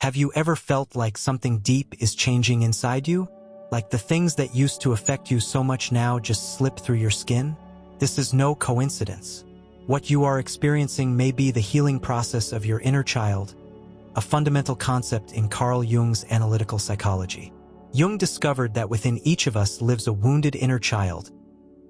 Have you ever felt like something deep is changing inside you? Like the things that used to affect you so much now just slip through your skin? This is no coincidence. What you are experiencing may be the healing process of your inner child, a fundamental concept in Carl Jung's analytical psychology. Jung discovered that within each of us lives a wounded inner child,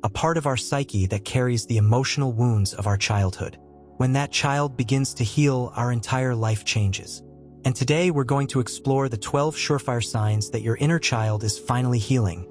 a part of our psyche that carries the emotional wounds of our childhood. When that child begins to heal, our entire life changes. And today we're going to explore the 12 surefire signs that your inner child is finally healing,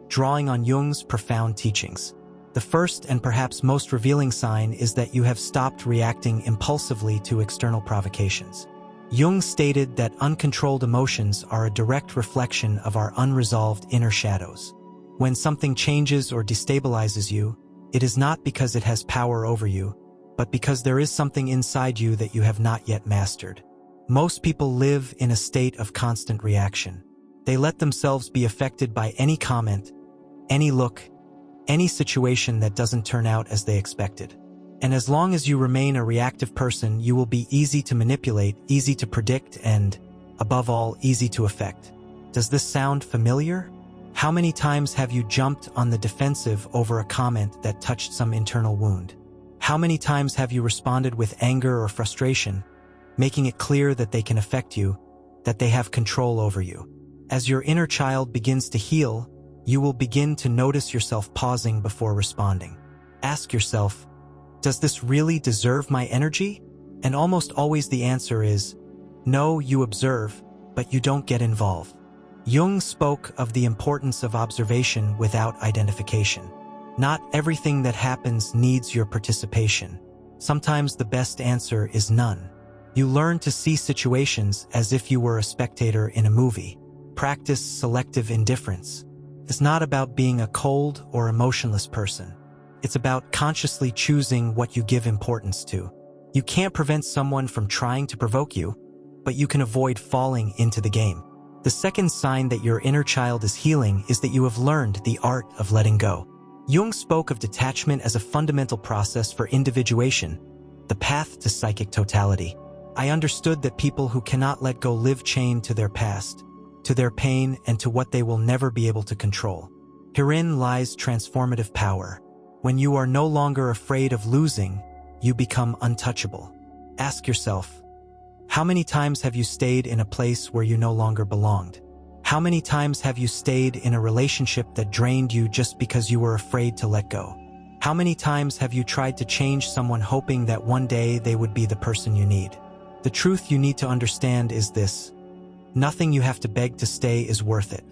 drawing on Jung's profound teachings. The first and perhaps most revealing sign is that you have stopped reacting impulsively to external provocations. Jung stated that uncontrolled emotions are a direct reflection of our unresolved inner shadows. When something changes or destabilizes you, it is not because it has power over you, but because there is something inside you that you have not yet mastered. Most people live in a state of constant reaction. They let themselves be affected by any comment, any look, any situation that doesn't turn out as they expected. And as long as you remain a reactive person, you will be easy to manipulate, easy to predict, and, above all, easy to affect. Does this sound familiar? How many times have you jumped on the defensive over a comment that touched some internal wound? How many times have you responded with anger or frustration, making it clear that they can affect you, that they have control over you? As your inner child begins to heal, you will begin to notice yourself pausing before responding. Ask yourself, does this really deserve my energy? And almost always the answer is, no. You observe, but you don't get involved. Jung spoke of the importance of observation without identification. Not everything that happens needs your participation. Sometimes the best answer is none. You learn to see situations as if you were a spectator in a movie. Practice selective indifference. It's not about being a cold or emotionless person. It's about consciously choosing what you give importance to. You can't prevent someone from trying to provoke you, but you can avoid falling into the game. The second sign that your inner child is healing is that you have learned the art of letting go. Jung spoke of detachment as a fundamental process for individuation, the path to psychic totality. I understood that people who cannot let go live chained to their past, to their pain, and to what they will never be able to control. Herein lies transformative power. When you are no longer afraid of losing, you become untouchable. Ask yourself, how many times have you stayed in a place where you no longer belonged? How many times have you stayed in a relationship that drained you just because you were afraid to let go? How many times have you tried to change someone hoping that one day they would be the person you need? The truth you need to understand is this: nothing you have to beg to stay is worth it.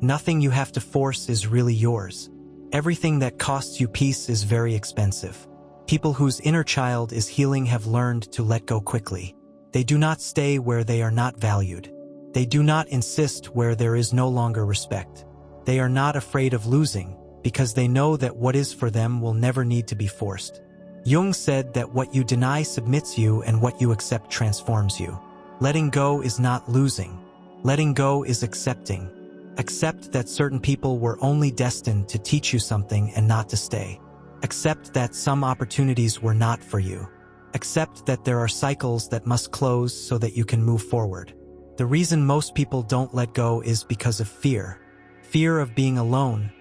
Nothing you have to force is really yours. Everything that costs you peace is very expensive. People whose inner child is healing have learned to let go quickly. They do not stay where they are not valued. They do not insist where there is no longer respect. They are not afraid of losing, because they know that what is for them will never need to be forced. Jung said that what you deny submits you, and what you accept transforms you. Letting go is not losing. Letting go is accepting. Accept that certain people were only destined to teach you something and not to stay. Accept that some opportunities were not for you. Accept that there are cycles that must close so that you can move forward. The reason most people don't let go is because of fear. Fear of being alone.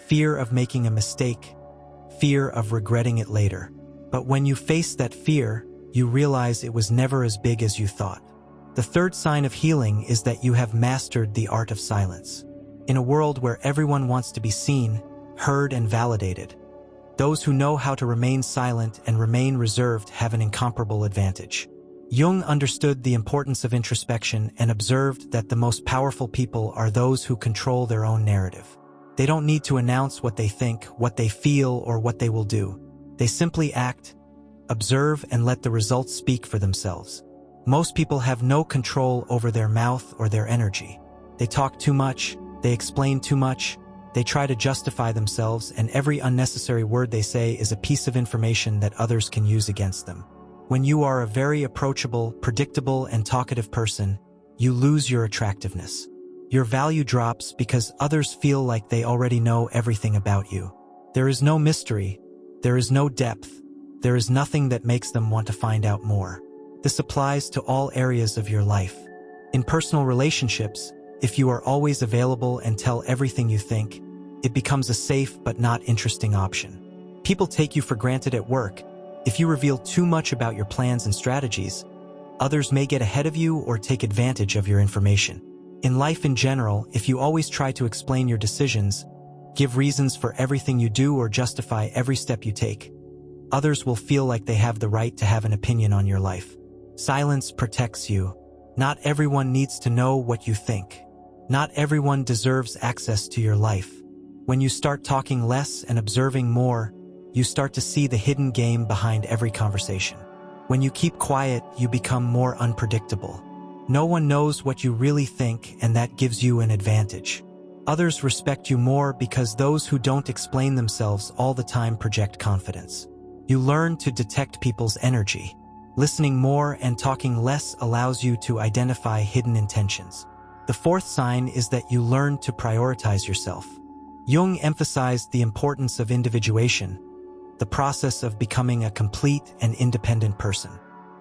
Fear of making a mistake. Fear of regretting it later. But when you face that fear, you realize it was never as big as you thought. The third sign of healing is that you have mastered the art of silence. In a world where everyone wants to be seen, heard, and validated, those who know how to remain silent and remain reserved have an incomparable advantage. Jung understood the importance of introspection and observed that the most powerful people are those who control their own narrative. They don't need to announce what they think, what they feel, or what they will do. They simply act, observe, and let the results speak for themselves. Most people have no control over their mouth or their energy. They talk too much, they explain too much, they try to justify themselves, and every unnecessary word they say is a piece of information that others can use against them. When you are a very approachable, predictable, and talkative person, you lose your attractiveness. Your value drops because others feel like they already know everything about you. There is no mystery, there is no depth, there is nothing that makes them want to find out more. This applies to all areas of your life. In personal relationships, if you are always available and tell everything you think, it becomes a safe but not interesting option. People take you for granted at work. If you reveal too much about your plans and strategies, others may get ahead of you or take advantage of your information. In life in general, if you always try to explain your decisions, give reasons for everything you do or justify every step you take, others will feel like they have the right to have an opinion on your life. Silence protects you. Not everyone needs to know what you think. Not everyone deserves access to your life. When you start talking less and observing more, you start to see the hidden game behind every conversation. When you keep quiet, you become more unpredictable. No one knows what you really think, and that gives you an advantage. Others respect you more because those who don't explain themselves all the time project confidence. You learn to detect people's energy. Listening more and talking less allows you to identify hidden intentions. The fourth sign is that you learn to prioritize yourself. Jung emphasized the importance of individuation, the process of becoming a complete and independent person.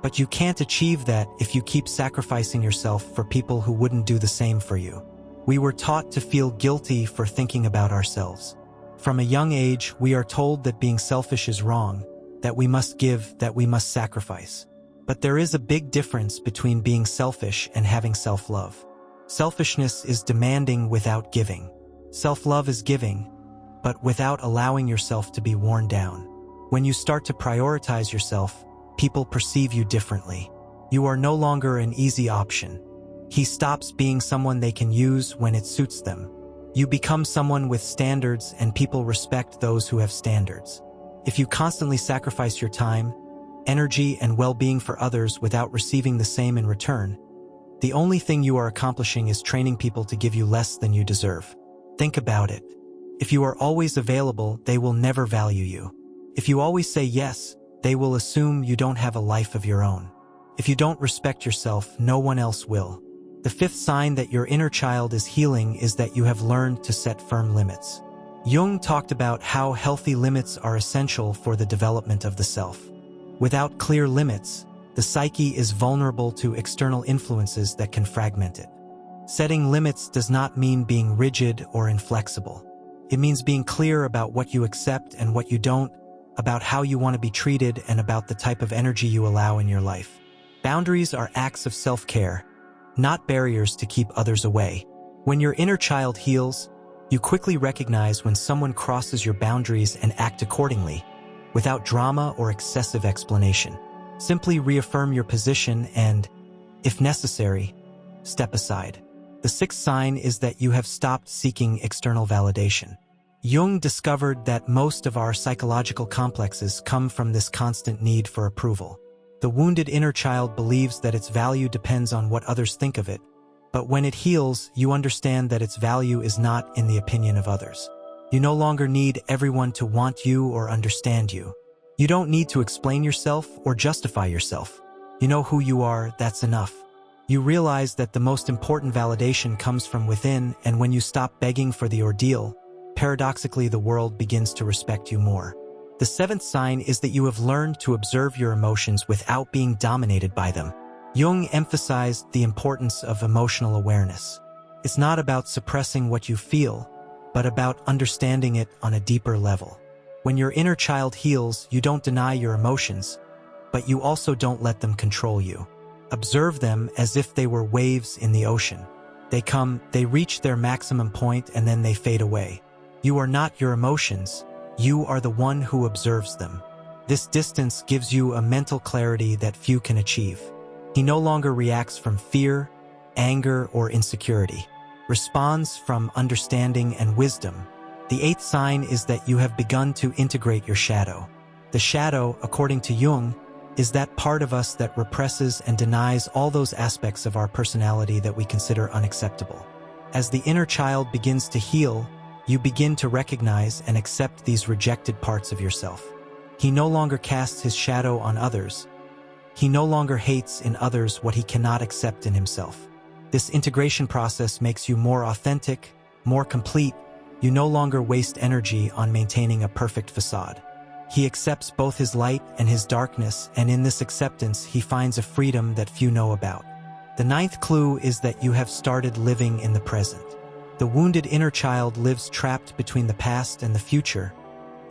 But you can't achieve that if you keep sacrificing yourself for people who wouldn't do the same for you. We were taught to feel guilty for thinking about ourselves. From a young age, we are told that being selfish is wrong, that we must give, that we must sacrifice. But there is a big difference between being selfish and having self-love. Selfishness is demanding without giving. Self-love is giving, but without allowing yourself to be worn down. When you start to prioritize yourself, people perceive you differently. You are no longer an easy option. He stops being someone they can use when it suits them. You become someone with standards, and people respect those who have standards. If you constantly sacrifice your time, energy, and well-being for others without receiving the same in return, the only thing you are accomplishing is training people to give you less than you deserve. Think about it. If you are always available, they will never value you. If you always say yes, they will assume you don't have a life of your own. If you don't respect yourself, no one else will. The fifth sign that your inner child is healing is that you have learned to set firm limits. Jung talked about how healthy limits are essential for the development of the self. Without clear limits, the psyche is vulnerable to external influences that can fragment it. Setting limits does not mean being rigid or inflexible. It means being clear about what you accept and what you don't, about how you want to be treated, and about the type of energy you allow in your life. Boundaries are acts of self-care, not barriers to keep others away. When your inner child heals, you quickly recognize when someone crosses your boundaries and act accordingly, without drama or excessive explanation. Simply reaffirm your position and, if necessary, step aside. The sixth sign is that you have stopped seeking external validation. Jung discovered that most of our psychological complexes come from this constant need for approval. The wounded inner child believes that its value depends on what others think of it, but when it heals, you understand that its value is not in the opinion of others. You no longer need everyone to want you or understand you. You don't need to explain yourself or justify yourself. You know who you are, that's enough. You realize that the most important validation comes from within, and when you stop begging for the ordeal, paradoxically, the world begins to respect you more. The seventh sign is that you have learned to observe your emotions without being dominated by them. Jung emphasized the importance of emotional awareness. It's not about suppressing what you feel, but about understanding it on a deeper level. When your inner child heals, you don't deny your emotions, but you also don't let them control you. Observe them as if they were waves in the ocean. They come, they reach their maximum point, and then they fade away. You are not your emotions. You are the one who observes them. This distance gives you a mental clarity that few can achieve. He no longer reacts from fear, anger, or insecurity. Responds from understanding and wisdom. The eighth sign is that you have begun to integrate your shadow. The shadow, according to Jung, is that part of us that represses and denies all those aspects of our personality that we consider unacceptable. As the inner child begins to heal, you begin to recognize and accept these rejected parts of yourself. He no longer casts his shadow on others. He no longer hates in others what he cannot accept in himself. This integration process makes you more authentic, more complete. You no longer waste energy on maintaining a perfect facade. He accepts both his light and his darkness, and in this acceptance, he finds a freedom that few know about. The ninth clue is that you have started living in the present. The wounded inner child lives trapped between the past and the future,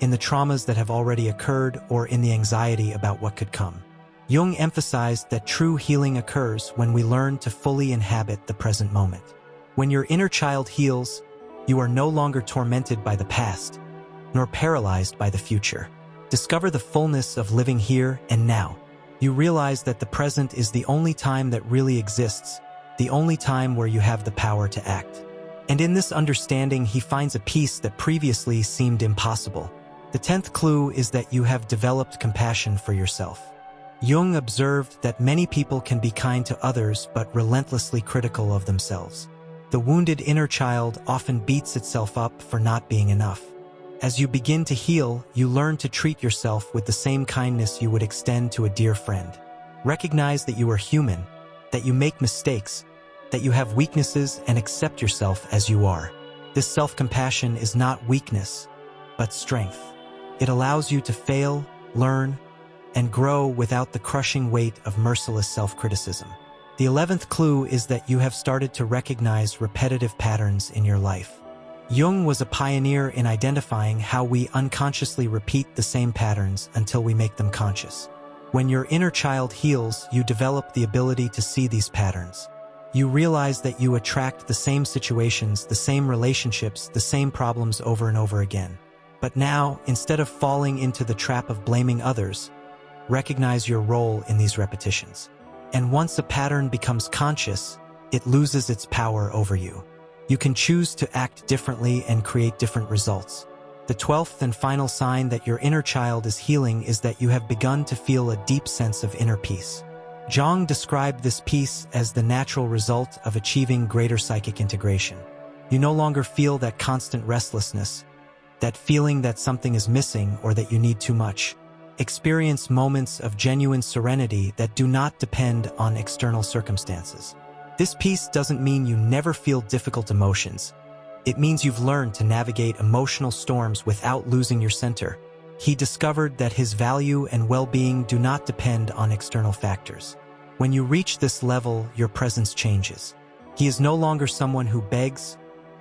in the traumas that have already occurred or in the anxiety about what could come. Jung emphasized that true healing occurs when we learn to fully inhabit the present moment. When your inner child heals, you are no longer tormented by the past, nor paralyzed by the future. Discover the fullness of living here and now. You realize that the present is the only time that really exists, the only time where you have the power to act. And in this understanding, he finds a peace that previously seemed impossible. The 10th clue is that you have developed compassion for yourself. Jung observed that many people can be kind to others but relentlessly critical of themselves. The wounded inner child often beats itself up for not being enough. As you begin to heal, you learn to treat yourself with the same kindness you would extend to a dear friend. Recognize that you are human, that you make mistakes, that you have weaknesses, and accept yourself as you are. This self-compassion is not weakness, but strength. It allows you to fail, learn, and grow without the crushing weight of merciless self-criticism. The 11th clue is that you have started to recognize repetitive patterns in your life. Jung was a pioneer in identifying how we unconsciously repeat the same patterns until we make them conscious. When your inner child heals, you develop the ability to see these patterns. You realize that you attract the same situations, the same relationships, the same problems over and over again. But now, instead of falling into the trap of blaming others, recognize your role in these repetitions. And once a pattern becomes conscious, it loses its power over you. You can choose to act differently and create different results. The 12th and final sign that your inner child is healing is that you have begun to feel a deep sense of inner peace. Jung described this peace as the natural result of achieving greater psychic integration. You no longer feel that constant restlessness, that feeling that something is missing or that you need too much. Experience moments of genuine serenity that do not depend on external circumstances. This peace doesn't mean you never feel difficult emotions. It means you've learned to navigate emotional storms without losing your center. He discovered that his value and well-being do not depend on external factors. When you reach this level, your presence changes. He is no longer someone who begs,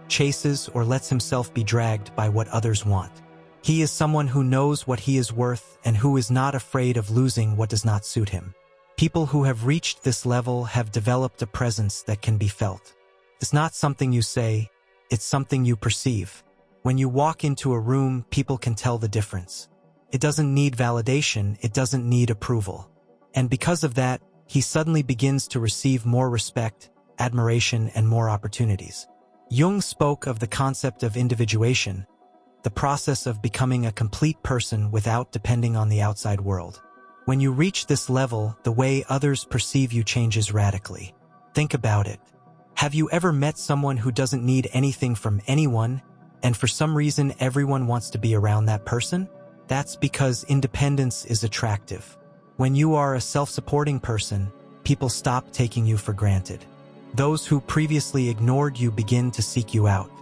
chases, or lets himself be dragged by what others want. He is someone who knows what he is worth and who is not afraid of losing what does not suit him. People who have reached this level have developed a presence that can be felt. It's not something you say, it's something you perceive. When you walk into a room, people can tell the difference. It doesn't need validation, it doesn't need approval. And because of that, he suddenly begins to receive more respect, admiration, and more opportunities. Jung spoke of the concept of individuation, the process of becoming a complete person without depending on the outside world. When you reach this level, the way others perceive you changes radically. Think about it. Have you ever met someone who doesn't need anything from anyone, and for some reason everyone wants to be around that person? That's because independence is attractive. When you are a self-supporting person, people stop taking you for granted. Those who previously ignored you begin to seek you out.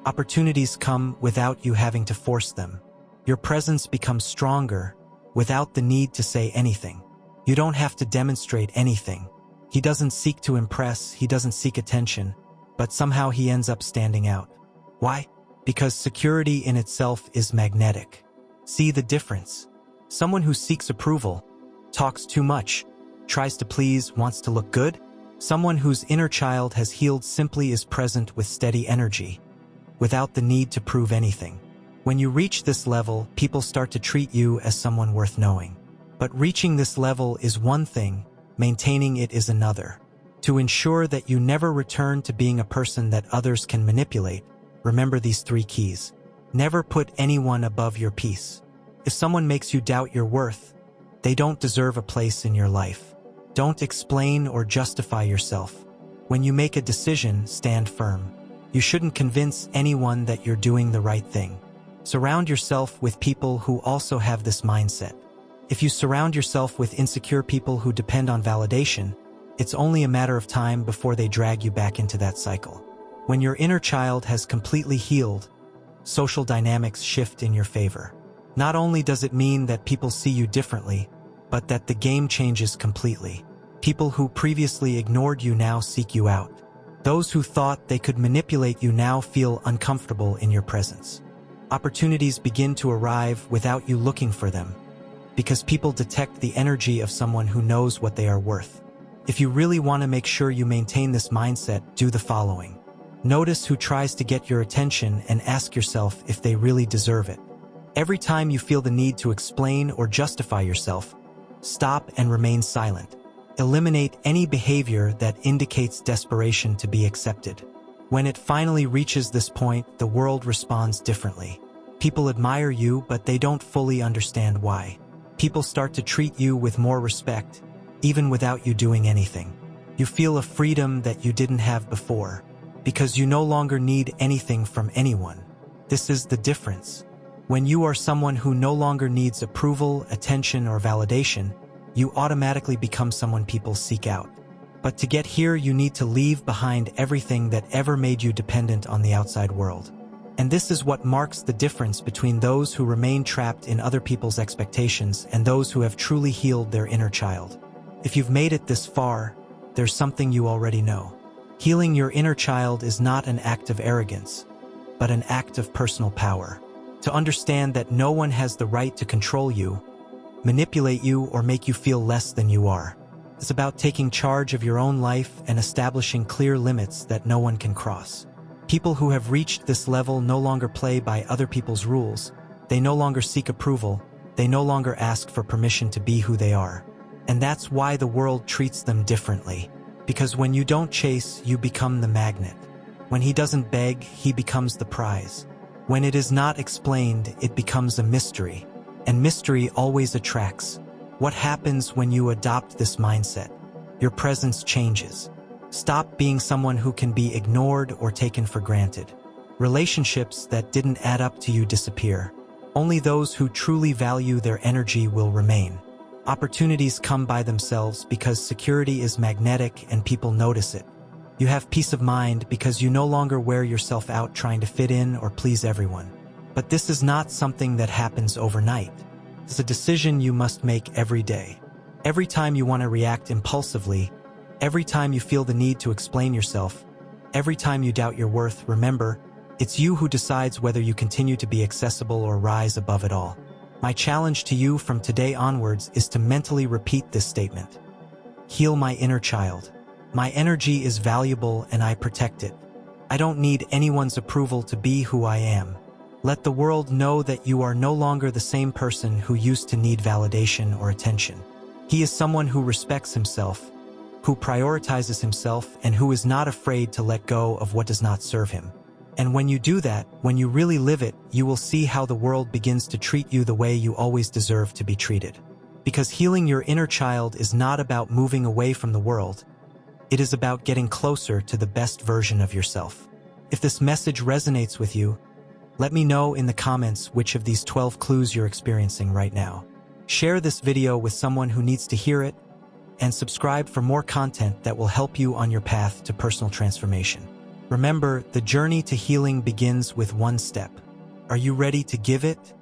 Opportunities come without you having to force them. Your presence becomes stronger, without the need to say anything. You don't have to demonstrate anything. He doesn't seek to impress, he doesn't seek attention, but somehow he ends up standing out. Why? Because security in itself is magnetic. See the difference. Someone who seeks approval, talks too much, tries to please, wants to look good. Someone whose inner child has healed simply is present with steady energy, without the need to prove anything. When you reach this level, people start to treat you as someone worth knowing. But reaching this level is one thing, maintaining it is another. To ensure that you never return to being a person that others can manipulate, remember these 3 keys. Never put anyone above your peace. If someone makes you doubt your worth, they don't deserve a place in your life. Don't explain or justify yourself. When you make a decision, stand firm. You shouldn't convince anyone that you're doing the right thing. Surround yourself with people who also have this mindset. If you surround yourself with insecure people who depend on validation, it's only a matter of time before they drag you back into that cycle. When your inner child has completely healed, social dynamics shift in your favor. Not only does it mean that people see you differently, but that the game changes completely. People who previously ignored you now seek you out. Those who thought they could manipulate you now feel uncomfortable in your presence. Opportunities begin to arrive without you looking for them, because people detect the energy of someone who knows what they are worth. If you really want to make sure you maintain this mindset, do the following. Notice who tries to get your attention and ask yourself if they really deserve it. Every time you feel the need to explain or justify yourself, stop and remain silent. Eliminate any behavior that indicates desperation to be accepted. When it finally reaches this point, the world responds differently. People admire you, but they don't fully understand why. People start to treat you with more respect, even without you doing anything. You feel a freedom that you didn't have before, because you no longer need anything from anyone. This is the difference. When you are someone who no longer needs approval, attention, or validation, you automatically become someone people seek out. But to get here, you need to leave behind everything that ever made you dependent on the outside world. And this is what marks the difference between those who remain trapped in other people's expectations and those who have truly healed their inner child. If you've made it this far, there's something you already know. Healing your inner child is not an act of arrogance, but an act of personal power. To understand that no one has the right to control you, manipulate you, or make you feel less than you are. It's about taking charge of your own life and establishing clear limits that no one can cross. People who have reached this level no longer play by other people's rules. They no longer seek approval. They no longer ask for permission to be who they are. And that's why the world treats them differently. Because when you don't chase, you become the magnet. When he doesn't beg, he becomes the prize. When it is not explained, it becomes a mystery. And mystery always attracts. What happens when you adopt this mindset? Your presence changes. Stop being someone who can be ignored or taken for granted. Relationships that didn't add up to you disappear. Only those who truly value their energy will remain. Opportunities come by themselves because security is magnetic and people notice it. You have peace of mind because you no longer wear yourself out trying to fit in or please everyone. But this is not something that happens overnight. It's a decision you must make every day. Every time you want to react impulsively, every time you feel the need to explain yourself, every time you doubt your worth, remember, it's you who decides whether you continue to be accessible or rise above it all. My challenge to you from today onwards is to mentally repeat this statement. Heal my inner child. My energy is valuable and I protect it. I don't need anyone's approval to be who I am. Let the world know that you are no longer the same person who used to need validation or attention. He is someone who respects himself, who prioritizes himself, and who is not afraid to let go of what does not serve him. And when you do that, when you really live it, you will see how the world begins to treat you the way you always deserve to be treated. Because healing your inner child is not about moving away from the world. It is about getting closer to the best version of yourself. If this message resonates with you, let me know in the comments which of these 12 clues you're experiencing right now. Share this video with someone who needs to hear it, and subscribe for more content that will help you on your path to personal transformation. Remember, the journey to healing begins with one step. Are you ready to give it?